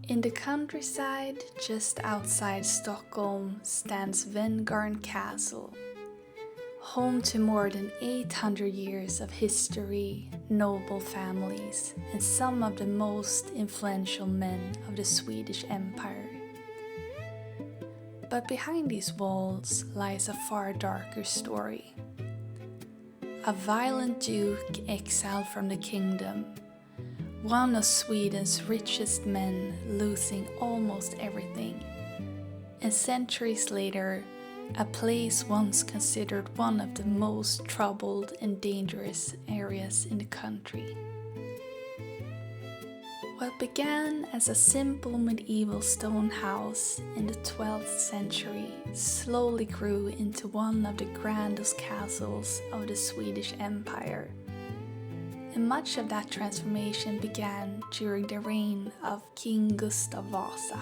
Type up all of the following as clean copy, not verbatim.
In the countryside, just outside Stockholm, stands Wenngarn Castle, home to more than 800 years of history, noble families, and some of the most influential men of the Swedish Empire. But behind these walls lies a far darker story. A violent duke exiled from the kingdom, one of Sweden's richest men losing almost everything, and centuries later, a place once considered one of the most troubled and dangerous areas in the country. What began as a simple medieval stone house in the 12th century slowly grew into one of the grandest castles of the Swedish Empire. And much of that transformation began during the reign of King Gustav Vasa.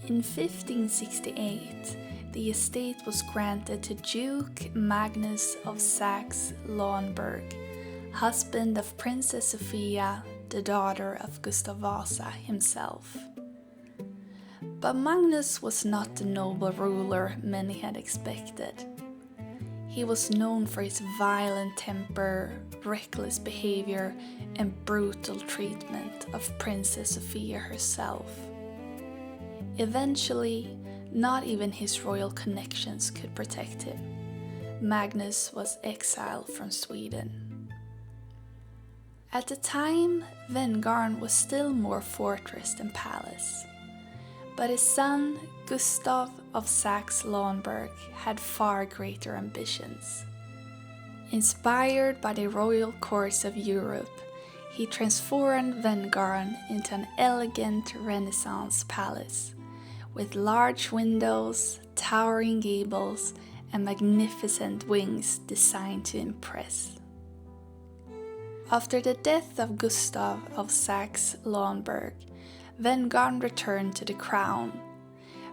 In 1568, the estate was granted to Duke Magnus of Saxe-Lauenburg, husband of Princess Sofia, the daughter of Gustav Vasa himself. But Magnus was not the noble ruler many had expected. He was known for his violent temper, reckless behavior, and brutal treatment of Princess Sofia herself. Eventually, not even his royal connections could protect him. Magnus was exiled from Sweden. At the time, Wenngarn was still more fortress than palace. But his son, Gustav of Saxe-Lauenburg, had far greater ambitions. Inspired by the royal courts of Europe, he transformed Wenngarn into an elegant Renaissance palace, with large windows, towering gables, and magnificent wings designed to impress. After the death of Gustav of Saxe-Lauenburg, Wenngarn returned to the crown,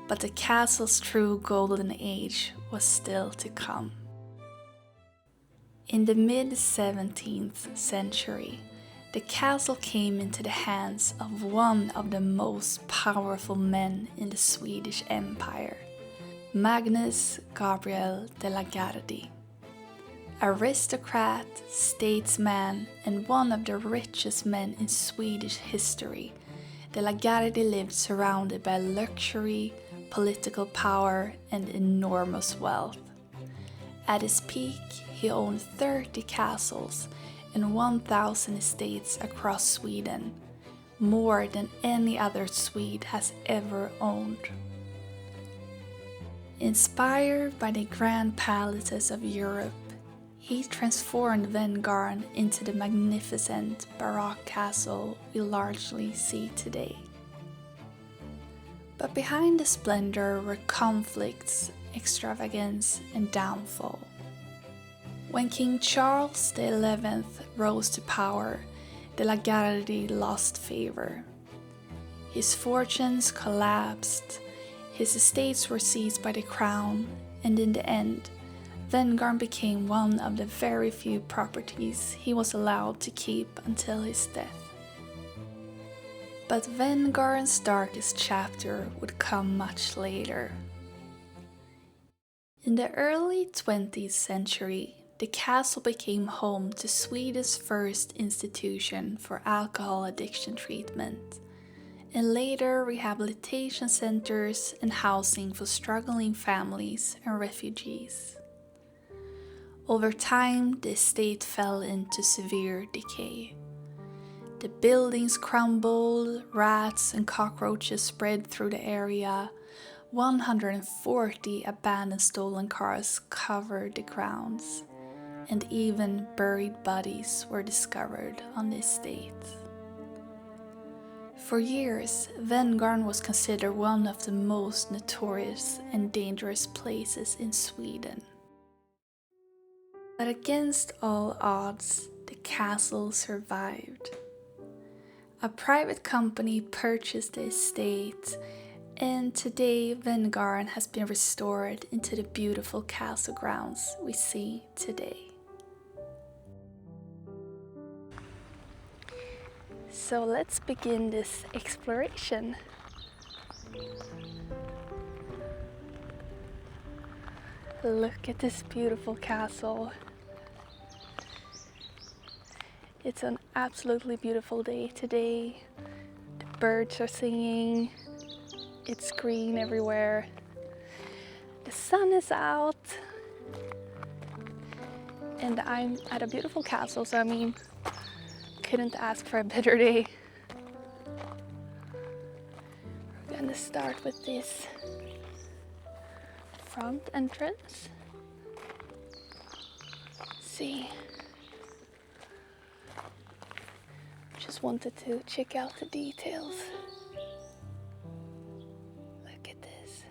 but the castle's true golden age was still to come. In the mid-17th century, the castle came into the hands of one of the most powerful men in the Swedish Empire, Magnus Gabriel de la Gardie. Aristocrat, statesman, and one of the richest men in Swedish history, de la Gardie lived surrounded by luxury, political power, and enormous wealth. At his peak, he owned 30 castles and 1,000 estates across Sweden, more than any other Swede has ever owned. Inspired by the grand palaces of Europe, he transformed Wenngarn into the magnificent Baroque castle we largely see today. But behind the splendor were conflicts, extravagance, and downfall. When King Charles XI rose to power, de la Gardie lost favor. His fortunes collapsed, his estates were seized by the crown, and in the end, Wenngarn became one of the very few properties he was allowed to keep until his death. But Wenngarn's darkest chapter would come much later. In the early 20th century, the castle became home to Sweden's first institution for alcohol addiction treatment, and later rehabilitation centers and housing for struggling families and refugees. Over time, the estate fell into severe decay. The buildings crumbled, rats and cockroaches spread through the area, 140 abandoned stolen cars covered the grounds, and even buried bodies were discovered on the estate. For years, Wenngarn was considered one of the most notorious and dangerous places in Sweden. But against all odds, the castle survived. A private company purchased the estate, and today Wenngarn has been restored into the beautiful castle grounds we see today. So let's begin this exploration. Look at this beautiful castle. It's an absolutely beautiful day today. The birds are singing. It's green everywhere. The sun is out. And I'm at a beautiful castle, so I mean, couldn't ask for a better day. We're gonna start with this front entrance. See. Just wanted to check out the details. Look at this.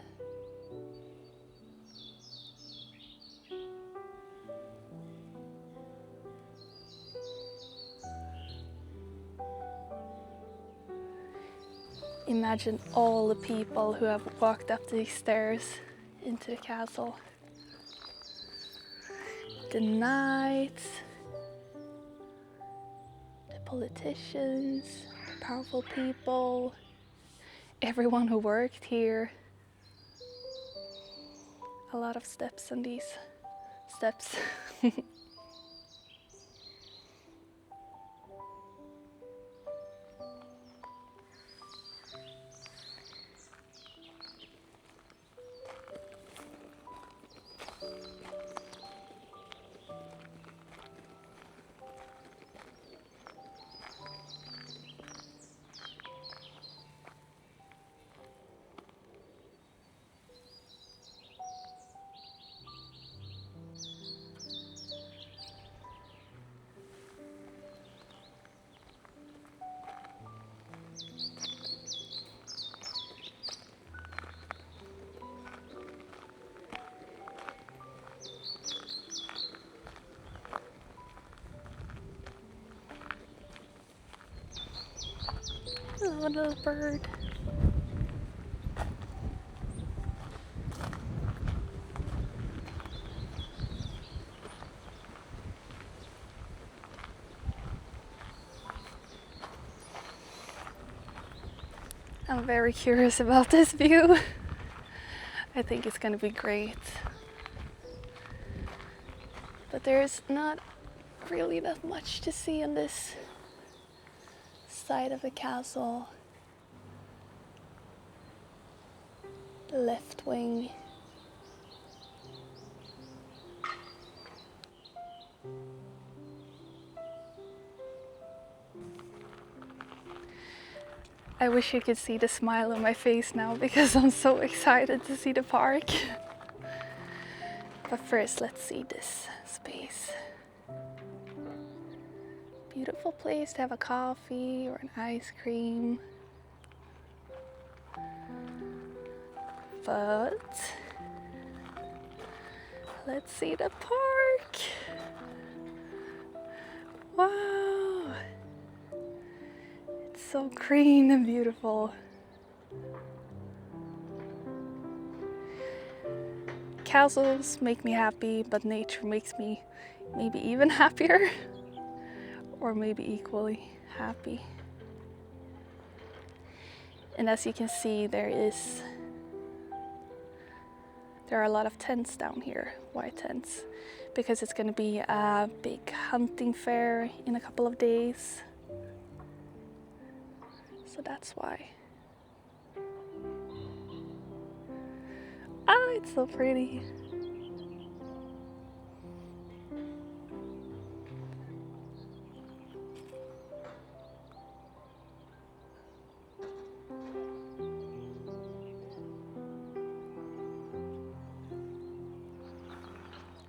Imagine all the people who have walked up these stairs into the castle. The knights, the politicians, the powerful people, everyone who worked here. A lot of steps on these steps. Oh, little bird. I'm very curious about this view. I think it's gonna be great. But there's not really that much to see on this side of the castle. The left wing. I wish you could see the smile on my face now because I'm so excited to see the park. But first, let's see this space. Beautiful place to have a coffee or an ice cream. But let's see the park. Wow. It's so green and beautiful. Castles make me happy, but nature makes me maybe even happier. Or maybe equally happy. And as you can see, there are a lot of tents down here, white tents, because it's going to be a big hunting fair in a couple of days. So that's why. Ah, it's so pretty.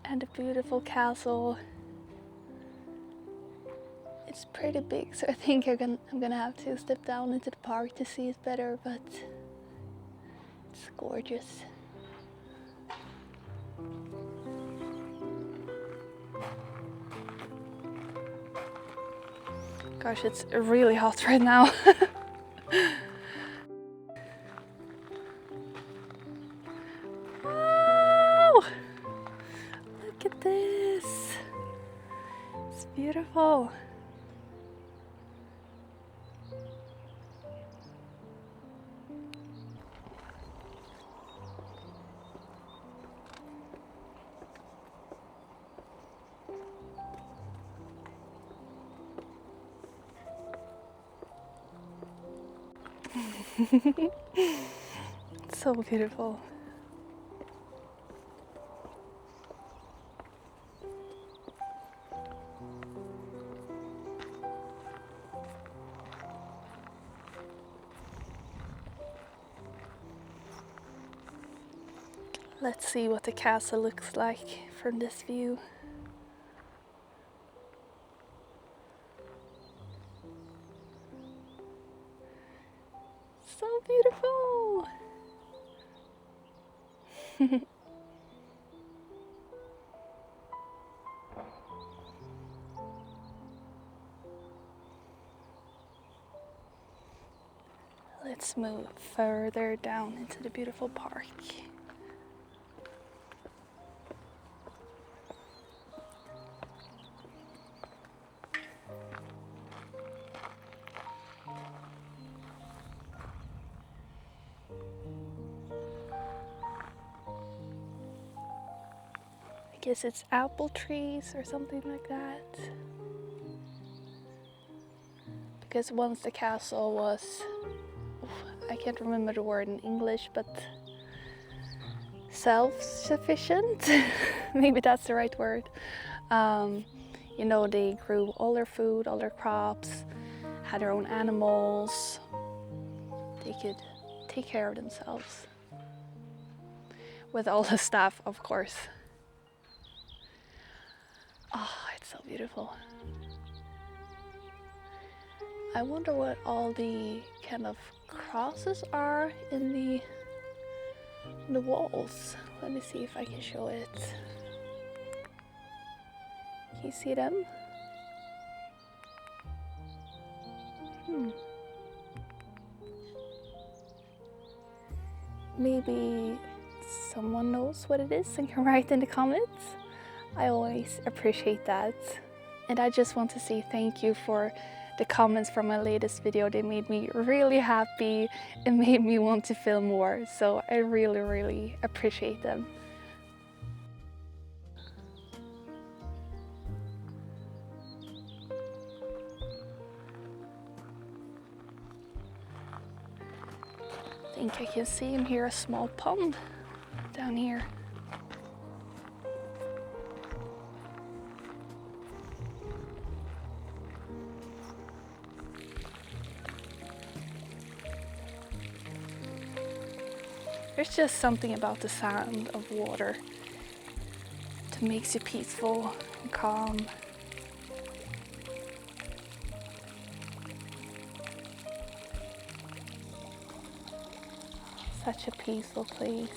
And a beautiful castle. It's pretty big, so I think I'm gonna have to step down into the park to see it better, but it's gorgeous. Gosh, it's really hot right now. Wow! Look at this. It's beautiful. It's so beautiful. Let's see what the castle looks like from this view. So beautiful! Let's move further down into the beautiful park. I guess it's apple trees or something like that. Because once the castle was, I can't remember the word in English, but self-sufficient, maybe that's the right word. You know, they grew all their food, all their crops, had their own animals. They could take care of themselves. With all the staff, of course. Oh, it's so beautiful. I wonder what all the kind of crosses are in the walls. Let me see if I can show it. Can you see them? Maybe someone knows what it is and can write in the comments. I always appreciate that. And I just want to say thank you for the comments from my latest video. They made me really happy and made me want to film more. So I really, really appreciate them. I think I can see and hear a small pond down here. There's just something about the sound of water that makes you peaceful and calm. Such a peaceful place.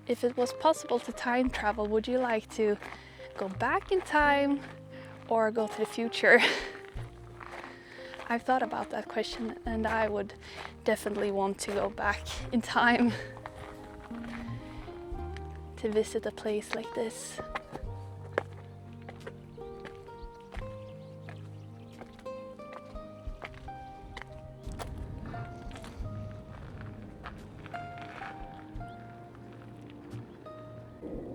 If it was possible to time travel, would you like to go back in time or go to the future? I've thought about that question and I would definitely want to go back in time to visit a place like this.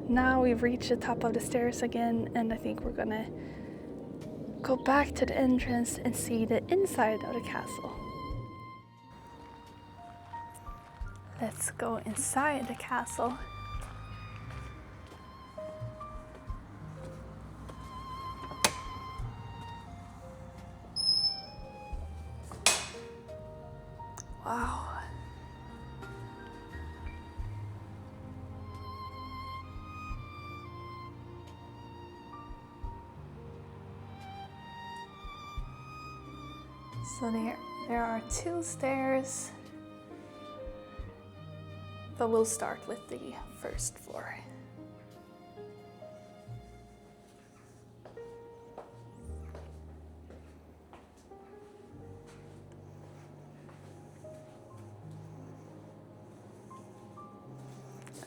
Now we've reached the top of the stairs again, and I think we're gonna go back to the entrance and see the inside of the castle. Let's go inside the castle. Wow. So there are 2 stairs, but we'll start with the first floor.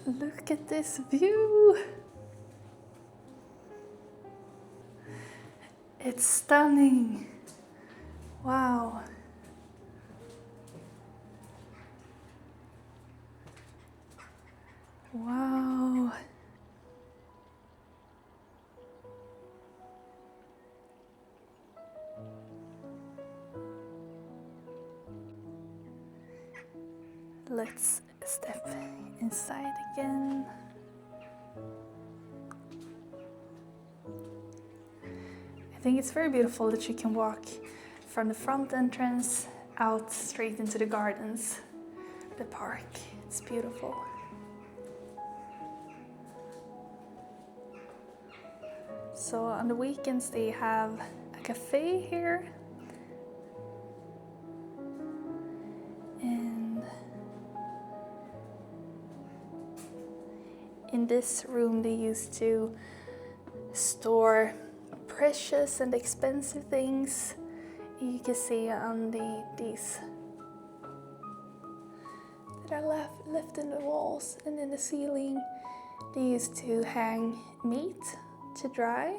Look at this view! It's stunning! Wow! Wow! let's step inside again. I think it's very beautiful that you can walk from the front entrance out straight into the gardens, the park. It's beautiful. So on the weekends they have a cafe here. And in this room they used to store precious and expensive things. You can see on these that are left in the walls and in the ceiling. They used to hang meat to dry.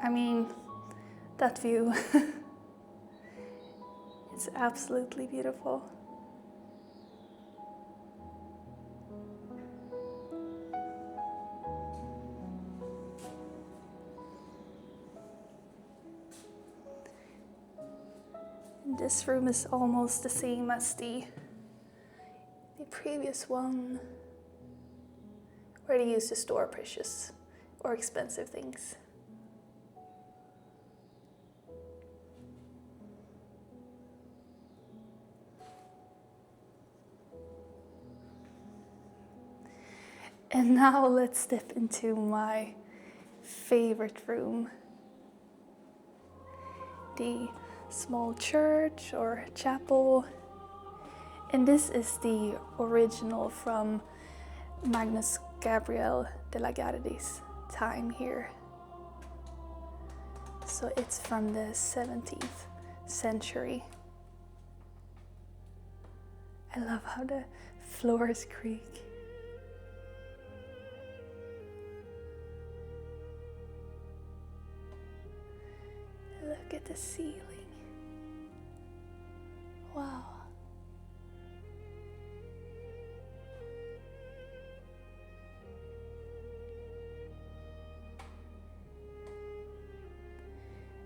I mean, that view, it's absolutely beautiful. And this room is almost the same as the previous one, where they used to store precious or expensive things. And now let's step into my favorite room, the small church or chapel. And this is the original from Magnus Gabriel de la Gardie's time here. So it's from the 17th century. I love how the floors creak. Look at the ceiling. Wow.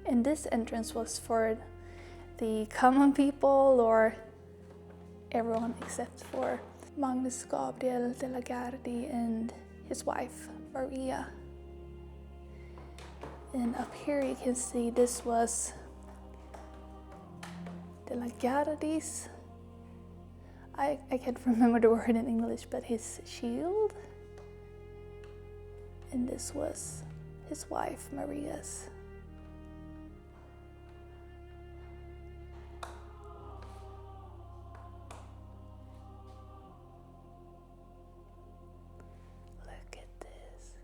And this entrance was for the common people, or everyone except for Magnus Gabriel de la Gardie and his wife Maria. And up here you can see this was de la Gardie's, I can't remember the word in English, but his shield. And this was his wife Maria's. Look at this.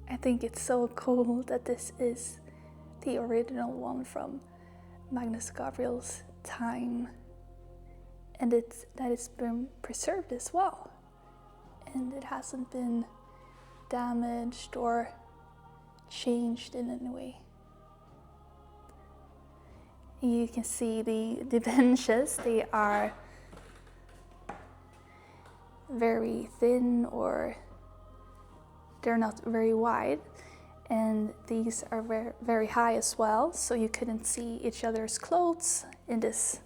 I think it's so cool that this is the original one from Magnus Gabriel's time, and that it's been preserved as well, and it hasn't been damaged or changed in any way. You can see the benches, they are very thin, or they're not very wide, and these are very, very high as well, so you couldn't see each other's clothes in this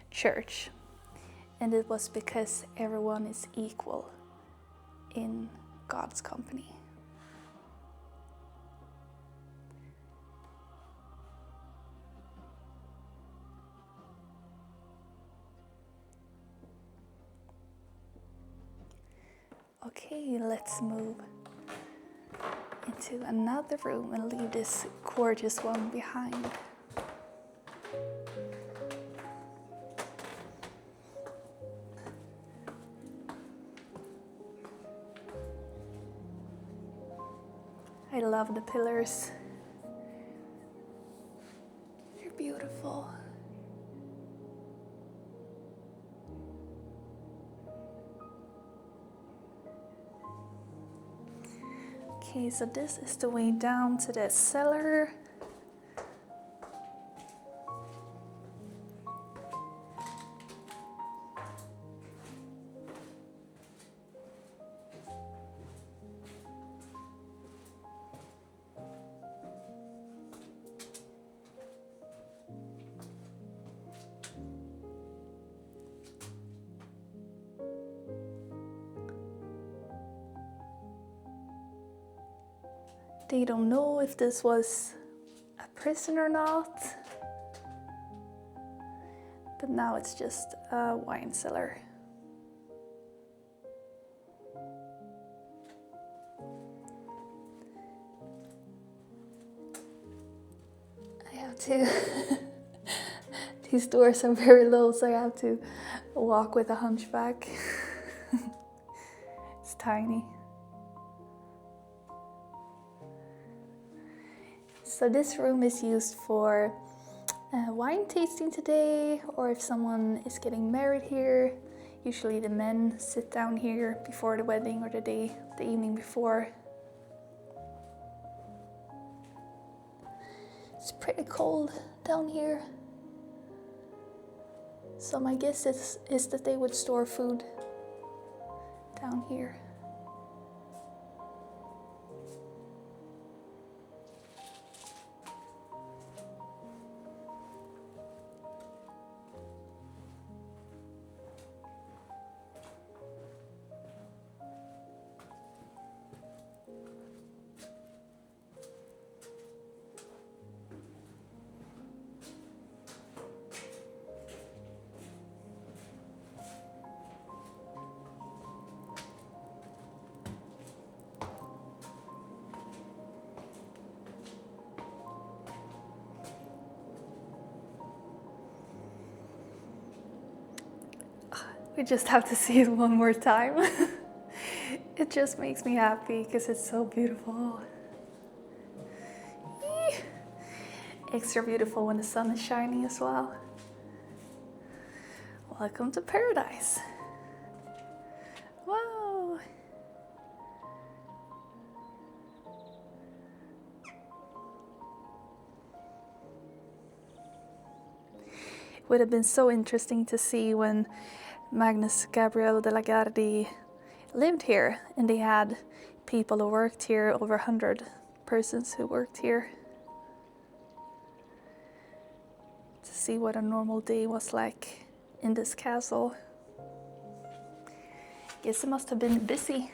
church. And it was because everyone is equal in God's company. Okay, let's move into another room and leave this gorgeous one behind. I love the pillars. They're beautiful. Okay, so this is the way down to the cellar. They don't know if this was a prison or not, but now it's just a wine cellar. I have to, these doors are very low, so I have to walk with a hunchback. It's tiny. So this room is used for wine tasting today, or if someone is getting married here. Usually the men sit down here before the wedding or the evening before. It's pretty cold down here. So my guess is that they would store food down here. We just have to see it one more time. It just makes me happy because it's so beautiful. Extra beautiful when the sun is shining as well. Welcome to paradise. Whoa! It would have been so interesting to see when Magnus, Gabriel de la Gardie lived here, and they had people who worked here, over 100 persons who worked here. To see what a normal day was like in this castle. Guess it must have been busy.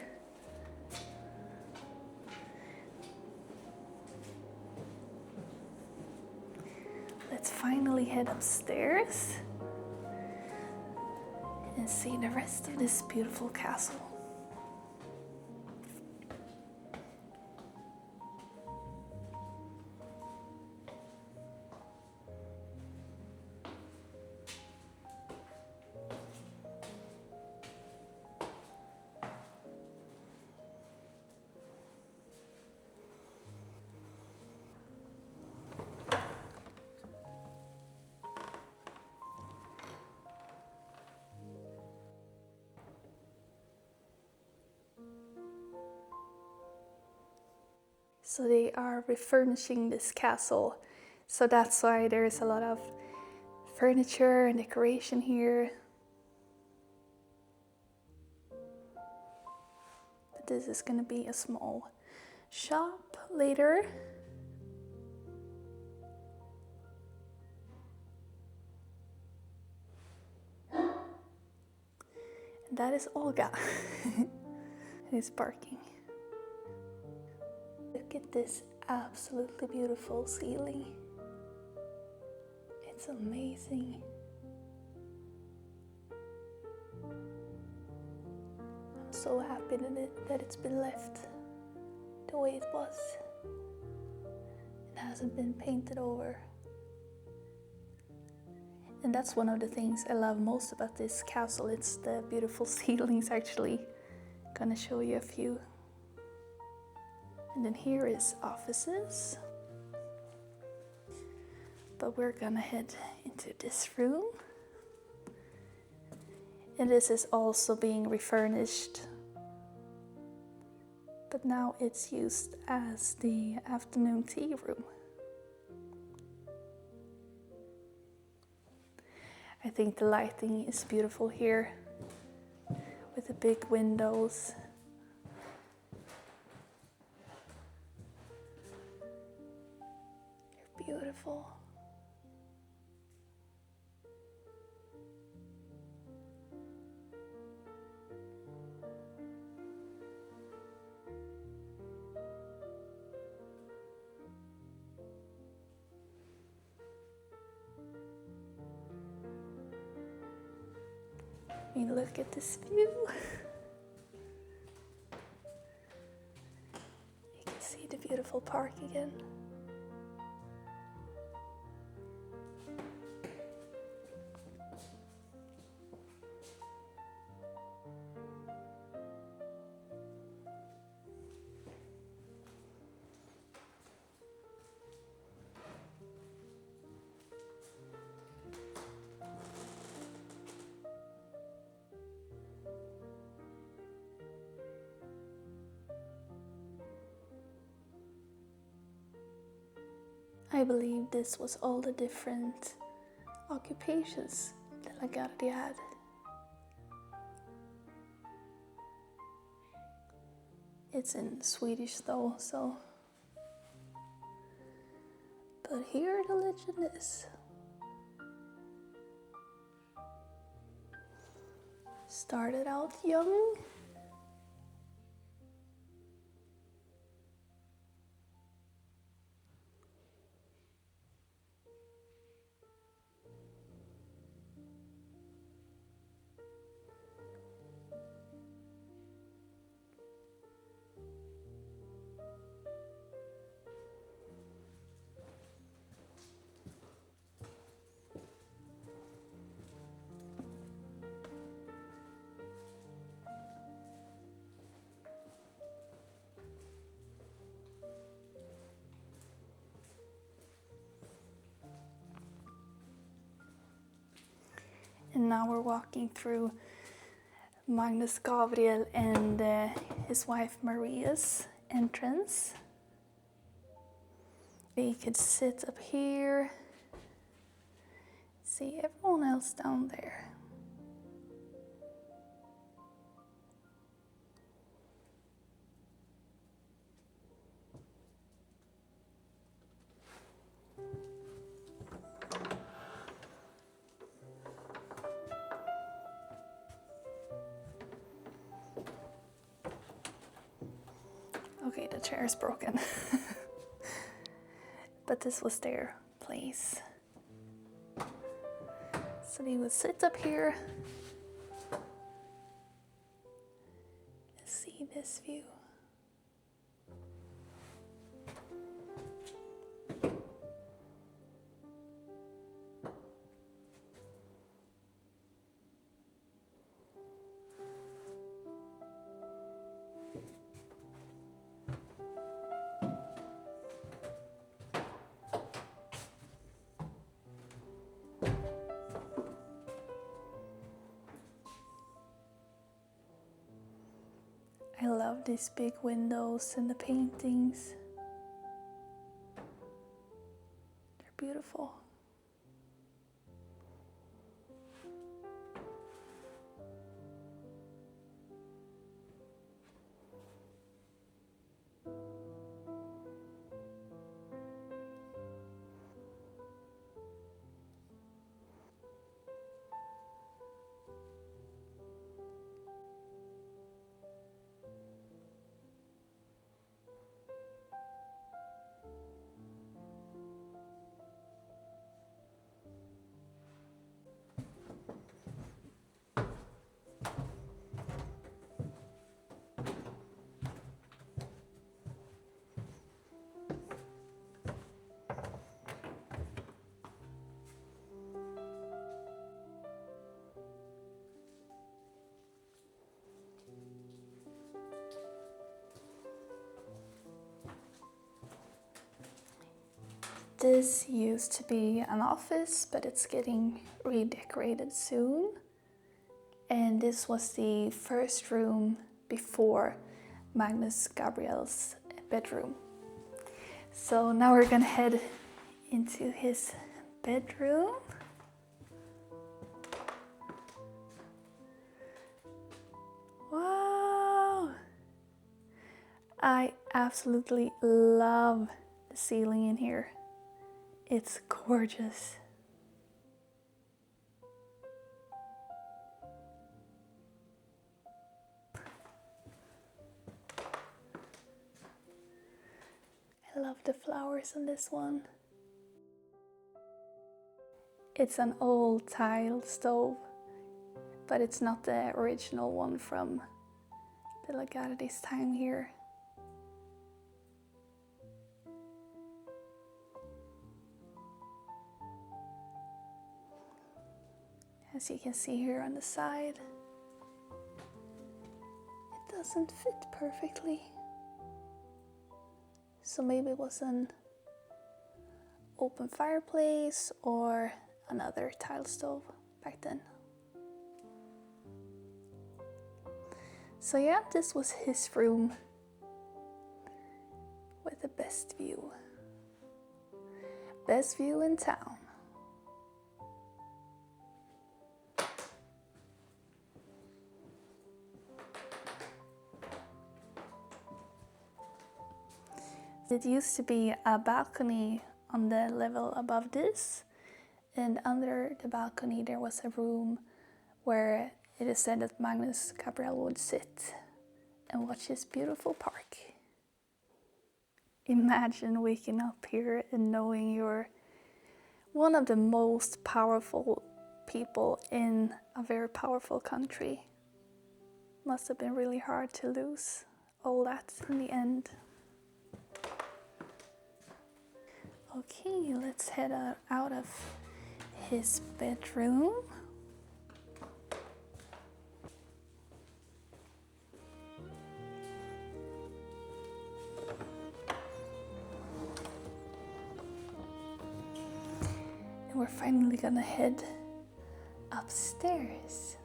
Let's finally head upstairs and see the rest of this beautiful castle. So they are refurnishing this castle. So that's why there's a lot of furniture and decoration here. But this is going to be a small shop later. And that is Olga, who's barking. Look at this absolutely beautiful ceiling. It's amazing. I'm so happy that it's been left the way it was. It hasn't been painted over. And that's one of the things I love most about this castle. It's the beautiful ceilings, actually. Gonna show you a few. And then here is offices. But we're gonna head into this room. And this is also being refurnished. But now it's used as the afternoon tea room. I think the lighting is beautiful here with the big windows. They're beautiful. I mean, look at this view. You can see the beautiful park again. I believe this was all the different occupations that Gardie had. It's in Swedish though, so. But here the legend is. Started out young. And now we're walking through Magnus, Gabriel, and his wife Maria's entrance. You could sit up here, see everyone else down there. Okay, the chair is broken. But this was their place. So they would sit up here and see this view. I love these big windows and the paintings. They're beautiful. This used to be an office, but it's getting redecorated soon. And this was the first room before Magnus Gabriel's bedroom. So now we're gonna head into his bedroom. Wow! I absolutely love the ceiling in here. It's gorgeous. I love the flowers on this one. It's an old tile stove, but it's not the original one from the Gardie's time here. As you can see here on the side, it doesn't fit perfectly. So maybe it was an open fireplace or another tile stove back then. So yeah, this was his room with the best view. Best view in town. It used to be a balcony on the level above this, and under the balcony there was a room where it is said that Magnus Gabriel would sit and watch his beautiful park. Imagine waking up here and knowing you're one of the most powerful people in a very powerful country. Must have been really hard to lose all that in the end. Okay, let's head out of his bedroom. And we're finally gonna head upstairs.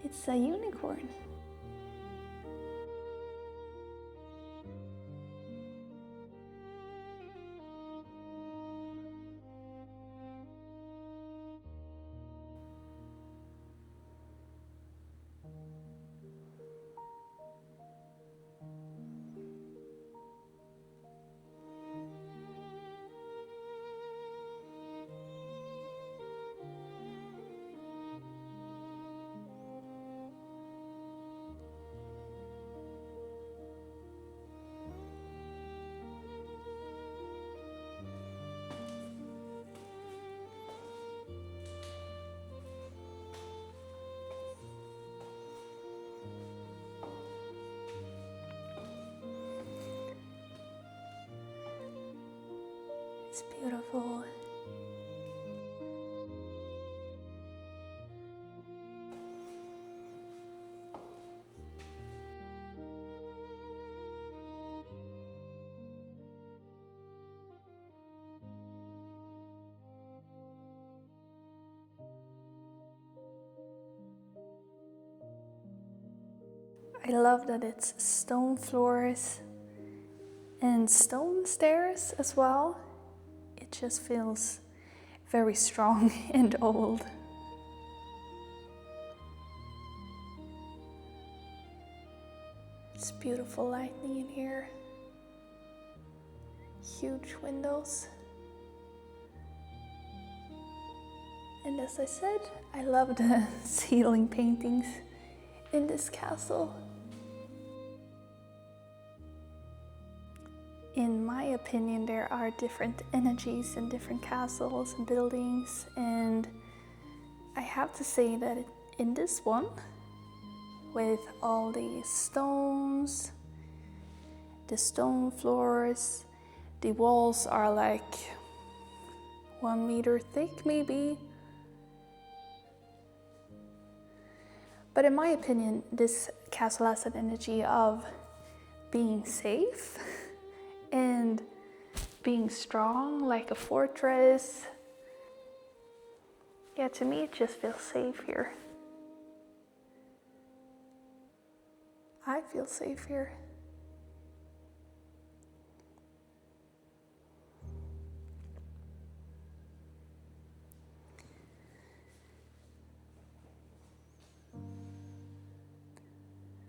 It's a unicorn. It's beautiful. I love that it's stone floors and stone stairs as well. It just feels very strong and old. It's beautiful lighting in here. Huge windows. And as I said, I love the ceiling paintings in this castle. In my opinion, there are different energies in different castles and buildings, and I have to say that in this one, with all the stones, the stone floors, the walls are like 1 meter thick maybe. But in my opinion, this castle has an energy of being safe and being strong, like a fortress. Yeah, to me it just feels safe here. I feel safe here.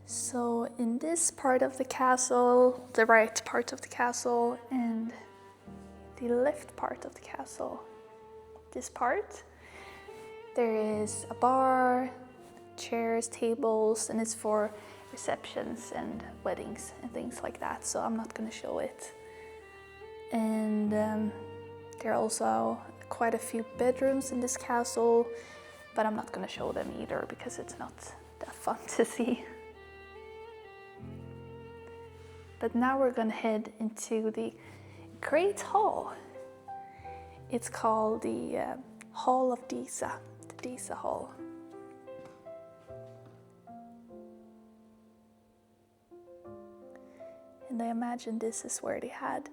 So in this part of the castle, the right part of the castle and the left part of the castle, this part, there is a bar, chairs, tables, and it's for receptions and weddings and things like that, so I'm not going to show it. And there are also quite a few bedrooms in this castle, but I'm not going to show them either because it's not that fun to see. But now we're going to head into the Great Hall. It's called the Hall of Disa, the Disa Hall. And I imagine this is where they had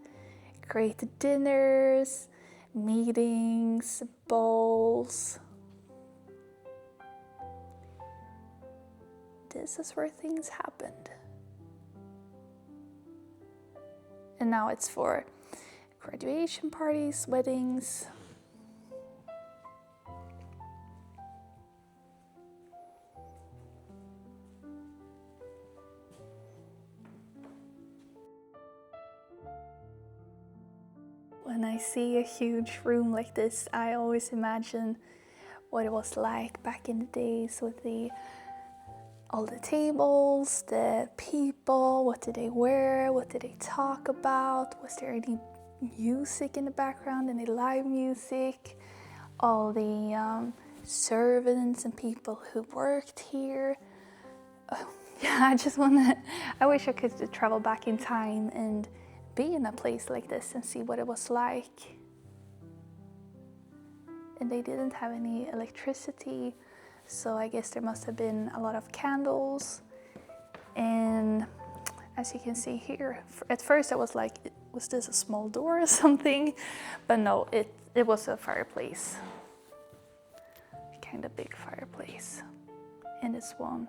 great dinners, meetings, balls. This is where things happened. And now it's for graduation parties, weddings. When I see a huge room like this, I always imagine what it was like back in the days with all the tables, the people, what did they wear, what did they talk about, was there any music in the background, any live music, all the servants and people who worked here. Yeah, I wish I could travel back in time and be in a place like this and see what it was like. And they didn't have any electricity, so I guess there must have been a lot of candles. And as you can see here, at first I was like, was this a small door or something? But no, it was a fireplace. A kind of big fireplace. And this one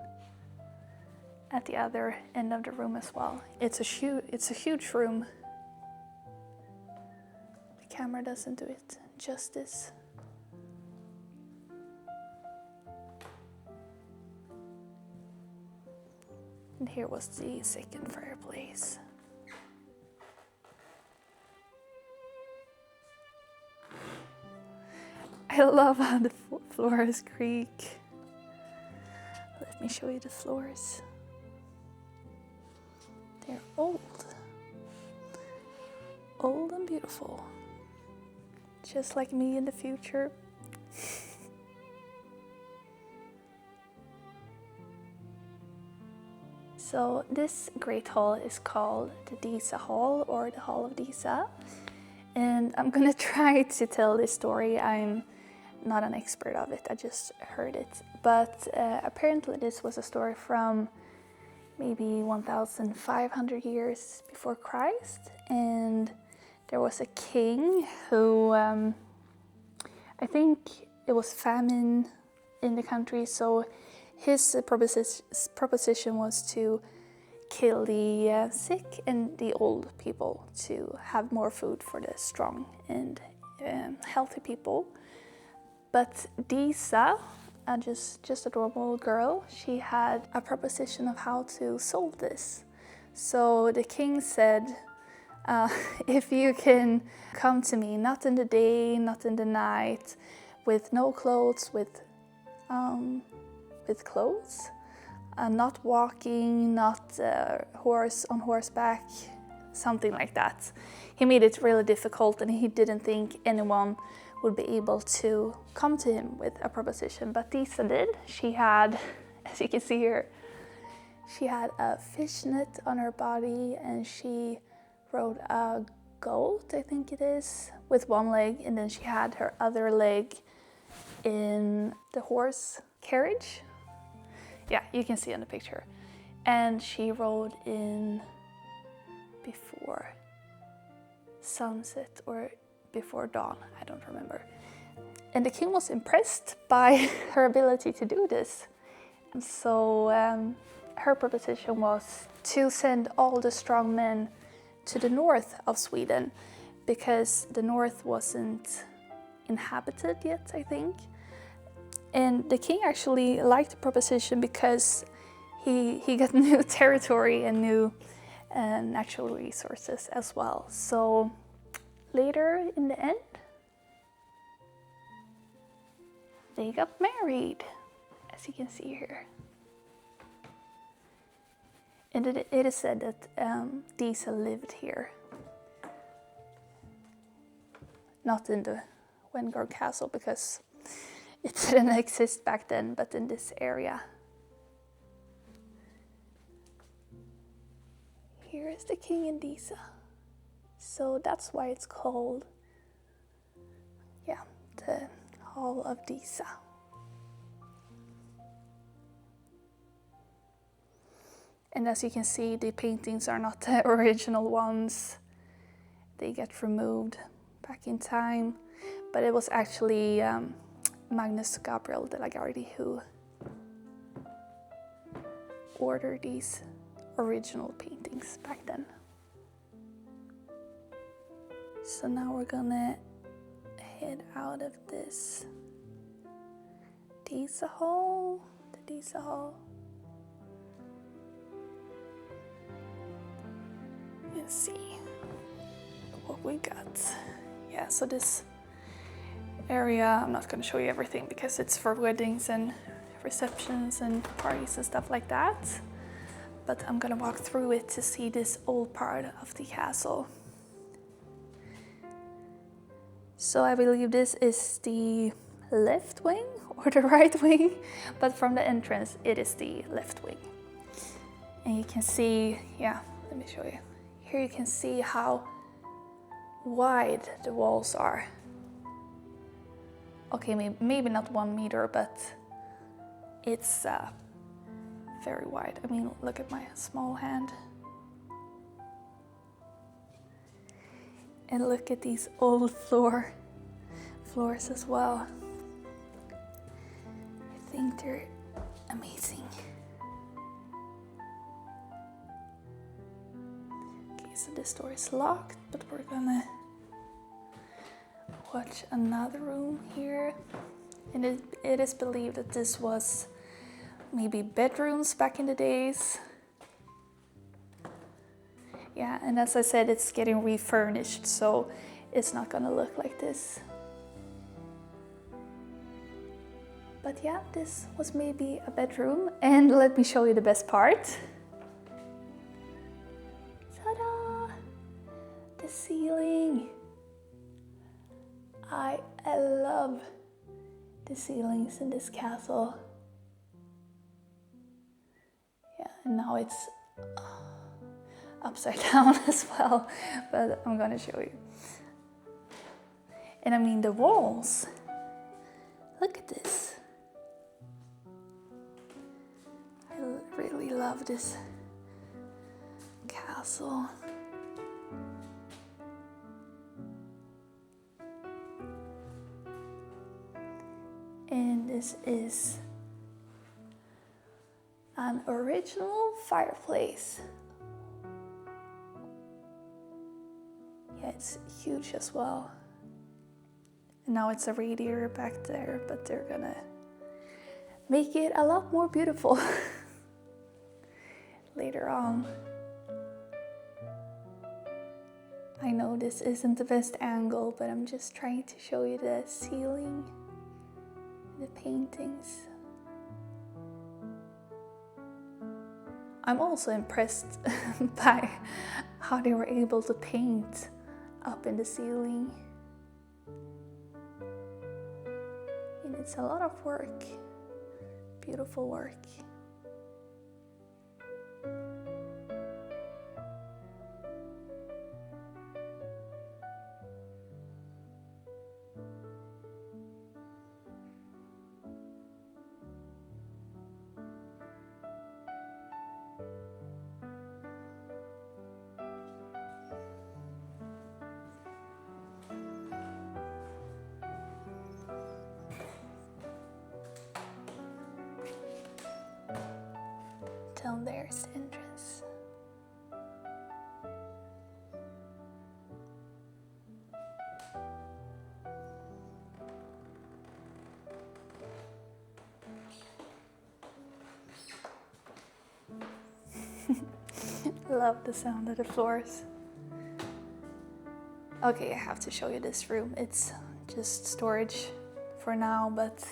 at the other end of the room as well. It's a huge room. The camera doesn't do it justice. And here was the second fireplace. I love how the floors creak. Let me show you the floors. They're old. Old and beautiful. Just like me in the future. So this great hall is called the Disa Hall, or the Hall of Disa. And I'm gonna try to tell this story. I'm not an expert of it, I just heard it. But apparently this was a story from maybe 1,500 years before Christ. And there was a king who, I think it was famine in the country, so his proposition was to kill the sick and the old people to have more food for the strong and healthy people. But Disa, just a normal girl, she had a proposition of how to solve this. So the king said, if you can come to me, not in the day, not in the night, with no clothes, with clothes, not walking, not on horseback, something like that. He made it really difficult, and he didn't think anyone would be able to come to him with a proposition, but Disa did. She had, as you can see here, she had a fishnet on her body, and she rode a goat, I think it is, with one leg, and then she had her other leg in the horse carriage. Yeah, you can see in the picture. And she rode in before sunset or before dawn, I don't remember. And the king was impressed by her ability to do this. And so her proposition was to send all the strong men to the north of Sweden, because the north wasn't inhabited yet, I think. And the king actually liked the proposition because he got new territory and new natural resources as well. So later in the end, they got married, as you can see here. And it is said that Disa lived here. Not in the Wenngarn Castle, because it didn't exist back then, but in this area. Here is the king in Disa. So that's why it's called, yeah, the Hall of Disa. And as you can see, the paintings are not the original ones. They get removed back in time. But it was actually Magnus Gabriel de Gardie who ordered these original paintings back then. So now we're gonna head out of this Disa Hall, the Disa Hall. And see what we got. Yeah, so this area, I'm not going to show you everything because it's for weddings and receptions and parties and stuff like that, but I'm going to walk through it to see this old part of the castle. So I believe this is the left wing or the right wing, but from the entrance it is the left wing. And you can see, yeah, let me show you. Here you can see how wide the walls are. Okay, maybe not 1 meter, but it's very wide. I mean, look at my small hand. And look at these old floors as well. I think they're amazing. Okay, so this door is locked, but we're gonna watch another room here. And it is believed that this was maybe bedrooms back in the days. Yeah, and as I said, it's getting refurnished, so it's not gonna look like this. But yeah, this was maybe a bedroom. And let me show you the best part. Ta-da! The ceiling. I love the ceilings in this castle. Yeah, and now it's upside down as well, but I'm gonna show you. And I mean the walls, look at this. I really love this castle. And this is an original fireplace. Yeah, it's huge as well. And now it's a radiator back there, but they're gonna make it a lot more beautiful later on. I know this isn't the best angle, but I'm just trying to show you the ceiling, the paintings. I'm also impressed by how they were able to paint up in the ceiling. it's a lot of work, beautiful work. Down there's the entrance. Love the sound of the floors. Okay, I have to show you this room. It's just storage for now, but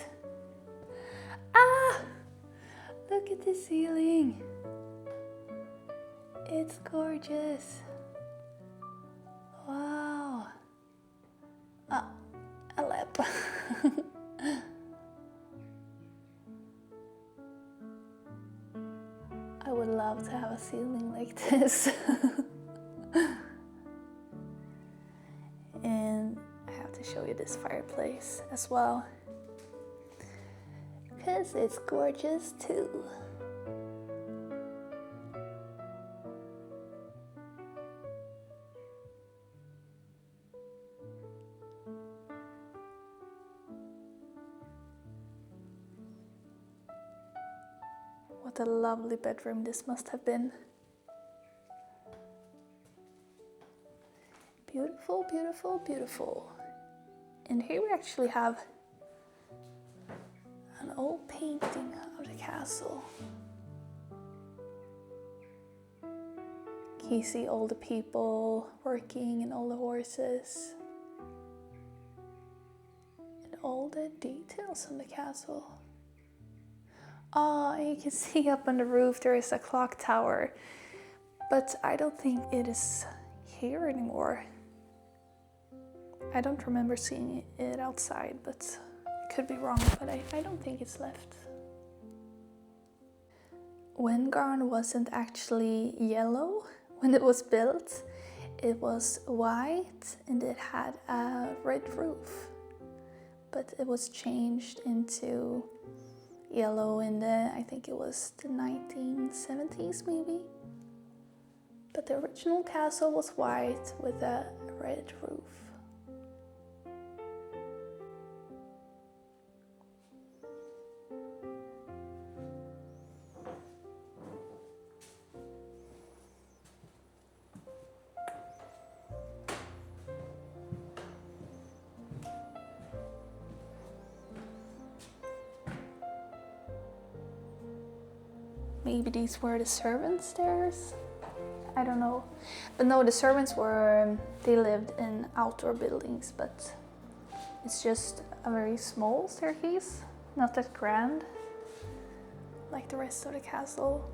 look at the ceiling. It's gorgeous. Wow. A lamp. I would love to have a ceiling like this. And I have to show you this fireplace as well, because it's gorgeous too. What a lovely bedroom this must have been. Beautiful, beautiful, beautiful. And here we actually have an old painting of the castle. Can you see all the people working and all the horses? And all the details on the castle. Oh, and you can see up on the roof there is a clock tower. But I don't think it is here anymore. I don't remember seeing it outside, but I could be wrong, but I don't think it's left. Wenngarn wasn't actually yellow when it was built. It was white and it had a red roof. But it was changed into yellow in the, I think it was the 1970s maybe. But the original castle was white with a red roof. Maybe these were the servants' stairs? I don't know. But no, the servants were, they lived in outdoor buildings, but it's just a very small staircase, not that grand, like the rest of the castle.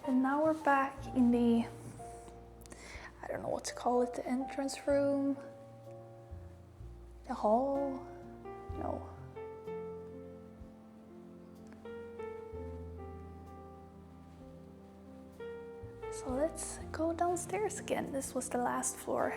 And now we're back in the, I don't know what to call it, the entrance room, the hall, no. So let's go downstairs again. This was the last floor.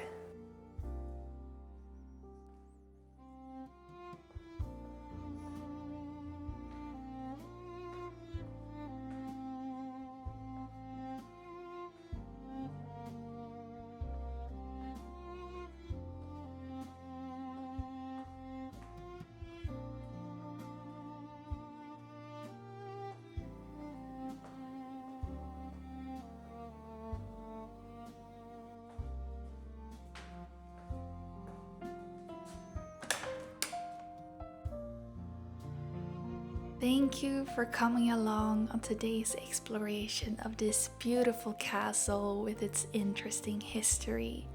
Thank you for coming along on today's exploration of this beautiful castle with its interesting history.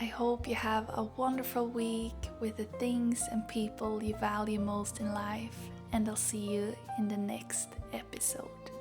I hope you have a wonderful week with the things and people you value most in life, and I'll see you in the next episode.